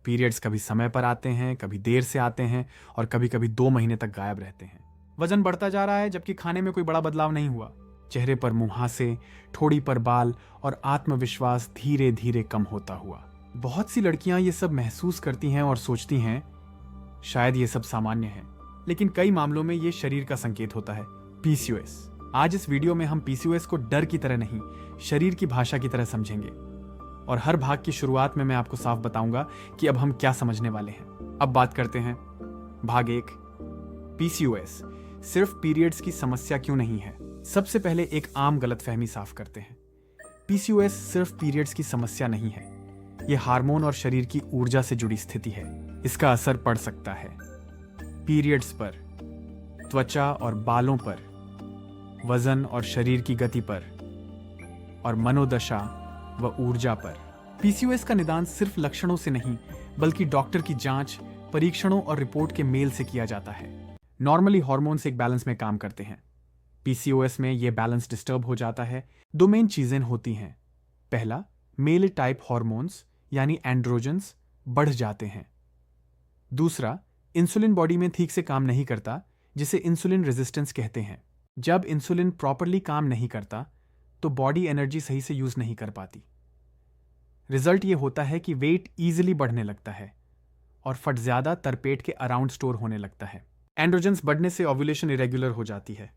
Periods कभी समय पर आते हैं, कभी देर से आते हैं और कभी कभी 2 महीने तक गायब रहते हैं। वजन बढ़ता जा रहा है जबकि खाने में कोई बड़ा बदलाव नहीं हुआ। चेहरे पर मुहासे, ठोड़ी पर बाल और आत्मविश्वास धीरे धीरे कम होता हुआ। बहुत सी लड़कियां ये सब महसूस करती हैं और सोचती हैं शायद ये सब सामान्य है, लेकिन कई मामलों में ये शरीर का संकेत होता है। पीसीओएस। आज इस वीडियो में हम पीसीओएस को डर की तरह नहीं, शरीर की भाषा की तरह समझेंगे और हर भाग की शुरुआत में मैं आपको साफ बताऊंगा कि अब हम क्या समझने वाले हैं। अब बात करते हैं भाग 1, पीसीओएस सिर्फ पीरियड्स की समस्या क्यों नहीं है। सबसे पहले एक आम गलतफहमी साफ करते हैं। पीसीओएस सिर्फ पीरियड्स की समस्या नहीं है, यह हार्मोन और शरीर की ऊर्जा से जुड़ी स्थिति है। इसका असर पड़ सकता है पीरियड्स पर, त्वचा और बालों पर, वजन और शरीर की गति पर और मनोदशा व ऊर्जा पर। पीसीओएस का निदान सिर्फ लक्षणों से नहीं बल्कि डॉक्टर की जांच, परीक्षणों और रिपोर्ट के मेल से किया जाता है। नॉर्मली हार्मोन्स एक बैलेंस में काम करते हैं। पीसीओएस में यह बैलेंस डिस्टर्ब हो जाता है। 2 मेन चीजें होती हैं। पहला, मेल टाइप हार्मोन्स यानी एंड्रोजन्स बढ़ जाते हैं। दूसरा, इंसुलिन बॉडी में ठीक से काम नहीं करता, जिसे इंसुलिन रेजिस्टेंस कहते हैं। जब इंसुलिन प्रॉपरली काम नहीं करता तो बॉडी एनर्जी सही से यूज नहीं कर पाती। रिजल्ट ये होता है कि वेट इजीली बढ़ने लगता है और फट ज्यादा तरपेट के अराउंड स्टोर होने लगता है। एंड्रोजन्स बढ़ने से ओव्यूलेशन इरेगुलर हो जाती है।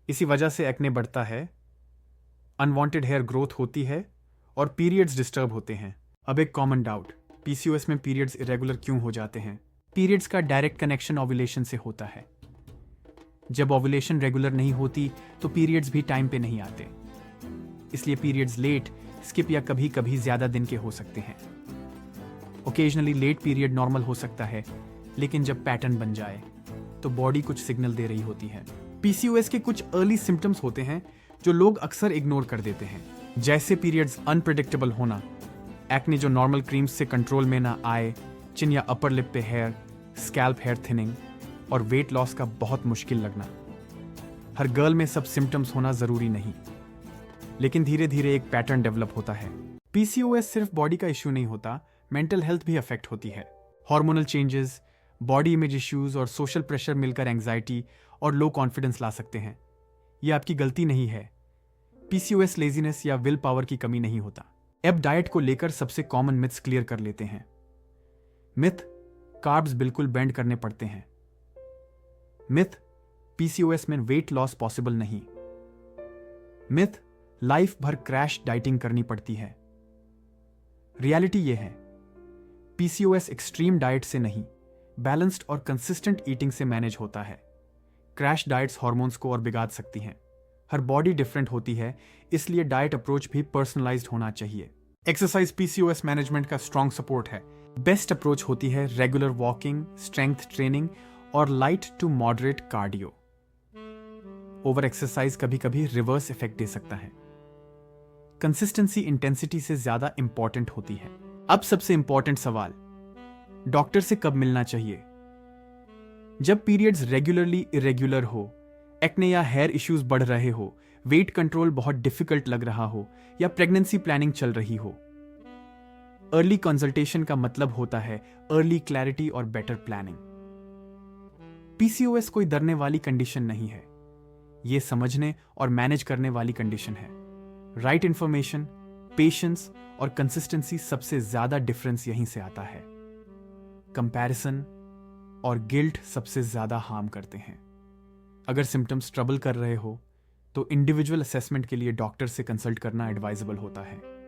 इसी वजह से एक्ने बढ़ता है, अनवांटेड हेयर ग्रोथ होती है और पीरियड्स डिस्टर्ब होते हैं। अब एक कॉमन डाउट, पीसीओएस में पीरियड्स इरेगुलर क्यों हो जाते हैं। पीरियड्स का डायरेक्ट कनेक्शन ओव्यूलेशन से होता है। जब ओव्यूलेशन रेगुलर नहीं होती तो पीरियड्स भी टाइम पे नहीं आते। इसलिए पीरियड्स लेट, स्किप या कभी कभी ज्यादा दिन के हो सकते हैं। ओकेजनली लेट पीरियड नॉर्मल हो सकता है, लेकिन जब पैटर्न बन जाए तो बॉडी कुछ सिग्नल दे रही होती है। पीसीओएस के कुछ अर्ली सिम्टम्स होते हैं जो लोग अक्सर इग्नोर कर देते हैं, जैसे पीरियड्स अनप्रेडिक्टेबल होना, एक्ने जो नॉर्मल क्रीम्स से कंट्रोल में ना आए, चिन या अपर लिप पे हेयर, स्कैल्प हेयर थिनिंग और वेट लॉस का बहुत मुश्किल लगना। हर गर्ल में सब सिम्टम्स होना जरूरी नहीं, लेकिन धीरे धीरे एक पैटर्न डेवलप होता है। पीसीओएस सिर्फ बॉडी का इश्यू नहीं होता, मेंटल हेल्थ भी अफेक्ट होती है। Hormonal changes, body image issues और सोशल प्रेशर मिलकर एंग्जाइटी और लो कॉन्फिडेंस ला सकते हैं। यह आपकी गलती नहीं है। पीसीओएस लेजीनेस या विल पावर की कमी नहीं होता। अब डाइट को लेकर सबसे कॉमन मिथ्स क्लियर कर लेते हैं। मिथ, कार्ब्स बिल्कुल बैंड करने पड़ते हैं। मिथ, पीसीओएस में वेट लॉस पॉसिबल नहीं। मिथ, लाइफ भर क्रैश डाइटिंग करनी पड़ती है। रियलिटी यह है, पीसीओएस एक्सट्रीम डाइट से नहीं, बैलेंस्ड और कंसिस्टेंट ईटिंग से मैनेज होता है। क्रैश डाइट्स हार्मोन्स को और बिगाड़ सकती हैं। हर बॉडी डिफरेंट होती है, इसलिए डाइट अप्रोच भी पर्सनलाइज्ड होना चाहिए। एक्सरसाइज पीसीओएस मैनेजमेंट का स्ट्रॉन्ग सपोर्ट है। बेस्ट अप्रोच होती है रेगुलर वॉकिंग, स्ट्रेंथ ट्रेनिंग और light to moderate cardio. Over exercise कभी कभी रिवर्स इफेक्ट दे सकता है। कंसिस्टेंसी इंटेंसिटी से ज्यादा इंपॉर्टेंट होती है। अब सबसे इंपॉर्टेंट सवाल, डॉक्टर से कब मिलना चाहिए। जब पीरियड्स रेगुलरली इरेगुलर हो, एक्ने या हेयर इश्यूज बढ़ रहे हो, वेट कंट्रोल बहुत डिफिकल्ट लग रहा हो या प्रेगनेंसी प्लानिंग चल रही हो। अर्ली कंसल्टेशन का मतलब होता है अर्ली क्लैरिटी और बेटर प्लानिंग। पीसीओएस कोई डरने वाली कंडीशन नहीं है, यह समझने और मैनेज करने वाली कंडीशन है। राइट इंफॉर्मेशन, पेशेंस और कंसिस्टेंसी सबसे ज्यादा डिफरेंस यहीं से आता है। कंपैरिजन और गिल्ट सबसे ज्यादा हार्म करते हैं। अगर सिम्टम्स ट्रबल कर रहे हो तो इंडिविजुअल असेसमेंट के लिए डॉक्टर से कंसल्ट करना एडवाइजेबल होता है।